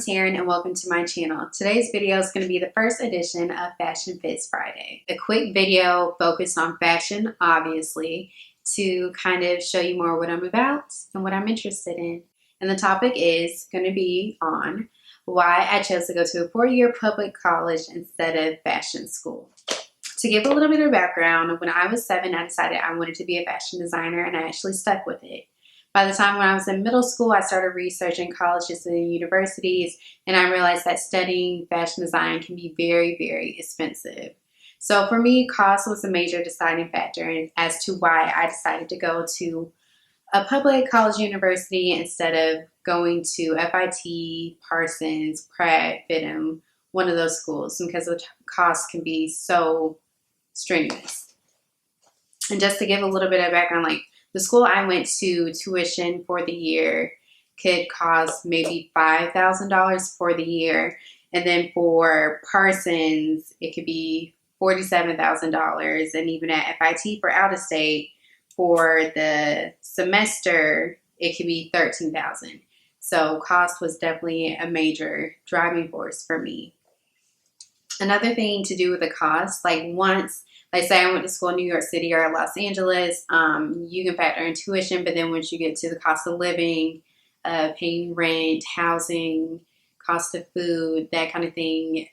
Teryn and welcome to my channel. Today's video is going to be the first edition of Fashion Fits Friday. A quick video focused on fashion, obviously, to kind of show you more what I'm about and what I'm interested in. And the topic is going to be on why I chose to go to a 4-year public college instead of fashion school. To give a little bit of background, when I was 7, I decided I wanted to be a fashion designer and I actually stuck with it. By the time when I was in middle school, I started researching colleges and universities, and I realized that studying fashion design can be very, very expensive. So for me, cost was a major deciding factor as to why I decided to go to a public college university instead of going to FIT, Parsons, Pratt, Fit'em, one of those schools, because the cost can be so strenuous. And just to give a little bit of background, like, the school I went to, tuition for the year could cost maybe $5,000 for the year. And then for Parsons, it could be $47,000. And even at FIT for out of state, for the semester, it could be $13,000. So cost was definitely a major driving force for me. Another thing to do with the cost, like say I went to school in New York City or Los Angeles, you can factor in tuition, but then once you get to the cost of living, paying rent, housing, cost of food, that kind of thing,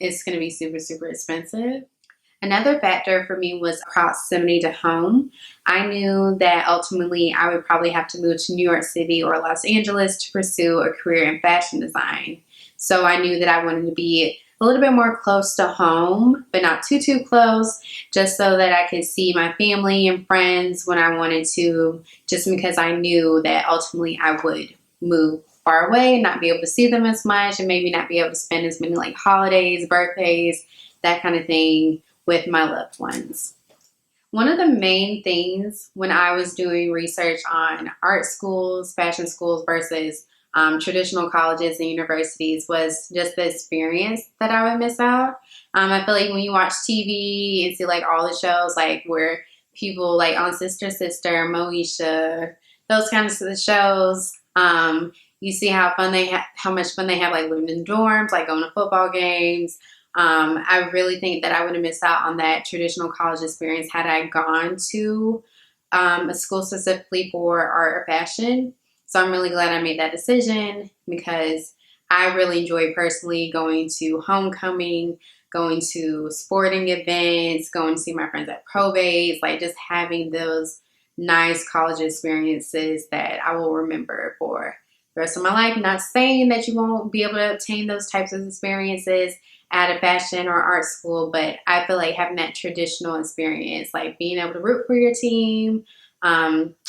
it's going to be super, super expensive. Another factor for me was proximity to home. I knew that ultimately I would probably have to move to New York City or Los Angeles to pursue a career in fashion design. So I knew that I wanted to be a little bit more close to home, but not too close, just so that I could see my family and friends when I wanted to, just because I knew that ultimately I would move far away and not be able to see them as much, and maybe not be able to spend as many like holidays, birthdays, that kind of thing with my loved ones. One of the main things when I was doing research on art schools, fashion schools versus traditional colleges and universities was just the experience that I would miss out. I feel like when you watch TV and see like all the shows, like where people like on Sister, Moesha, those kinds of shows, you see how much fun they have, like living in dorms, like going to football games. I really think that I would have missed out on that traditional college experience had I gone to a school specifically for art or fashion. So I'm really glad I made that decision, because I really enjoy personally going to homecoming, going to sporting events, going to see my friends at probates, like just having those nice college experiences that I will remember for the rest of my life. Not saying that you won't be able to obtain those types of experiences at a fashion or art school, but I feel like having that traditional experience, like being able to root for your team,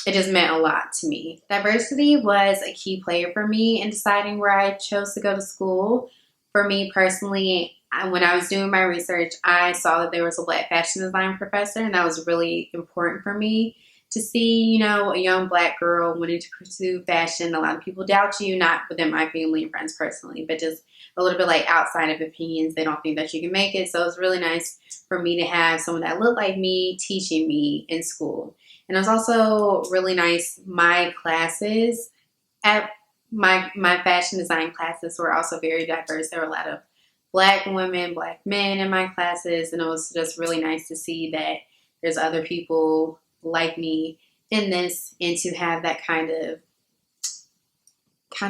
it just meant a lot to me. Diversity was a key player for me in deciding where I chose to go to school. For me personally, when I was doing my research, I saw that there was a Black fashion design professor, and that was really important for me to see, you know, a young Black girl wanting to pursue fashion. A lot of people doubt you, not within my family and friends personally, but just a little bit like outside of opinions. They don't think that you can make it. So it was really nice for me to have someone that looked like me teaching me in school. And it was also really nice, my classes at my fashion design classes were also very diverse. There were a lot of Black women, Black men in my classes, and it was just really nice to see that there's other people like me in this, and to have that kind of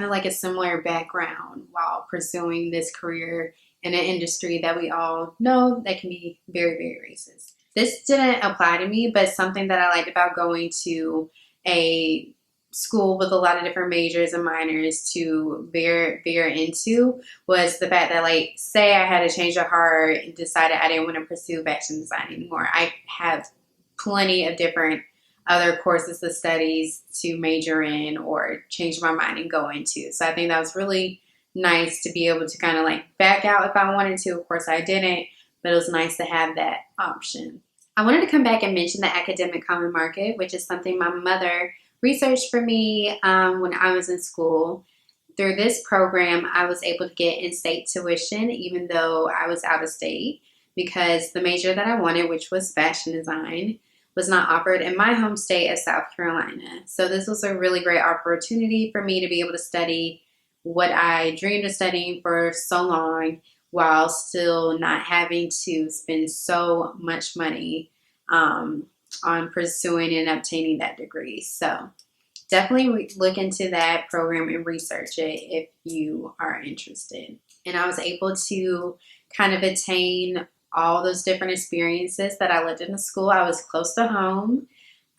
like a similar background while pursuing this career in an industry that we all know that can be very, very racist. This didn't apply to me, but something that I liked about going to a school with a lot of different majors and minors to veer into was the fact that, like, say I had a change of heart and decided I didn't want to pursue fashion design anymore. I have plenty of different other courses of studies to major in or change my mind and go into. So I think that was really nice to be able to kind of like back out if I wanted to. Of course I didn't, but it was nice to have that option. I wanted to come back and mention the academic common market, which is something my mother researched for me when I was in school. Through this program, I was able to get in-state tuition even though I was out of state, because the major that I wanted, which was fashion design, was not offered in my home state of South Carolina. So this was a really great opportunity for me to be able to study what I dreamed of studying for so long while still not having to spend so much money on pursuing and obtaining that degree. So definitely look into that program and research it if you are interested. And I was able to kind of attain all those different experiences that I lived in the school. I was close to home.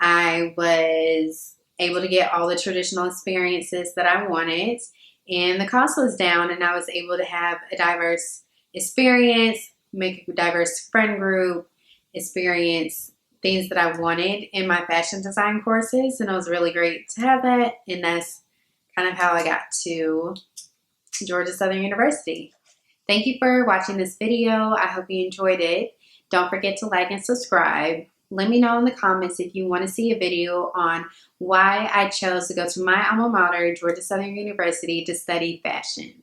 I was able to get all the traditional experiences that I wanted, and the cost was down, and I was able to have a diverse experience, make a diverse friend group, experience things that I wanted in my fashion design courses, and it was really great to have that, and that's kind of how I got to Georgia Southern University. Thank you for watching this video. I hope you enjoyed it. Don't forget to like and subscribe. Let me know in the comments if you want to see a video on why I chose to go to my alma mater, Georgia Southern University, to study fashion.